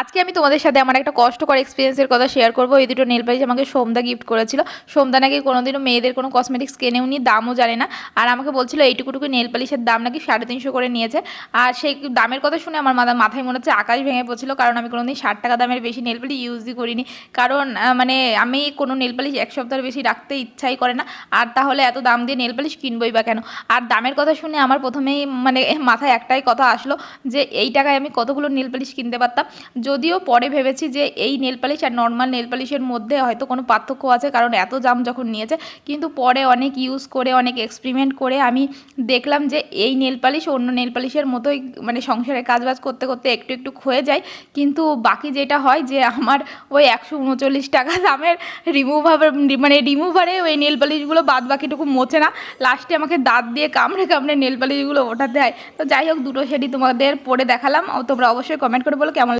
আজকে আমি তোমাদের সাথে আমার একটা কষ্টকর এক্সপিরিয়েন্সের কথা শেয়ার করবো। এই দুটো নেল পালিশ আমাকে সোমদা গিফট করেছিল। সোমদা নাকি কোনোদিনও মেয়েদের কোনো কসমেটিক্স কেনেও নি, দামও জানে না। আর আমাকে বলছিল এইটুকুটুকু নেল পালিশের দাম নাকি 350 করে নিয়েছে। আর সেই দামের কথা শুনে আমার মাথায় মনে হচ্ছে আকাশ ভেঙে পড়ছিল, কারণ আমি কোনোদিন 60 টাকা দামের বেশি নেল পালিশ ইউজই করিনি। কারণ মানে আমি কোনো নেল পালিশ এক সপ্তাহের বেশি রাখতে ইচ্ছাই করে না। আর তাহলে এত দাম দিয়ে নেল পালিশ কিনবই বা কেন? আর দামের কথা শুনে আমার প্রথমেই মানে মাথায় একটাই কথা আসলো যে এই টাকায় আমি কতগুলো নেল পালিশ কিনতে পারতাম। যদিও পরে ভেবেছি যে এই নেল পালিশ আর নর্মাল নেল পালিশের মধ্যে হয়তো কোনো পার্থক্য আছে, কারণ এত দাম যখন নিয়েছে। কিন্তু পরে অনেক ইউজ করে, অনেক এক্সপেরিমেন্ট করে আমি দেখলাম যে এই নেল পালিশ অন্য নেল পালিশের মতোই, মানে সংসারে কাজবাজ করতে করতে একটু একটু ক্ষয়ে যায়। কিন্তু বাকি যেটা হয় যে আমার ওই 139 টাকা দামের রিমুভারে ওই নেল পালিশগুলো বাদ বাকিটুকু মোছে না, লাস্টে আমাকে দাঁত দিয়ে কামড়ে কামড়ে নেল পালিশগুলো ওঠাতে হয়। তো যাই হোক, দুটো শেডই তোমাদের পরে দেখালাম। তোমরা অবশ্যই কমেন্ট করে বলো কেমন।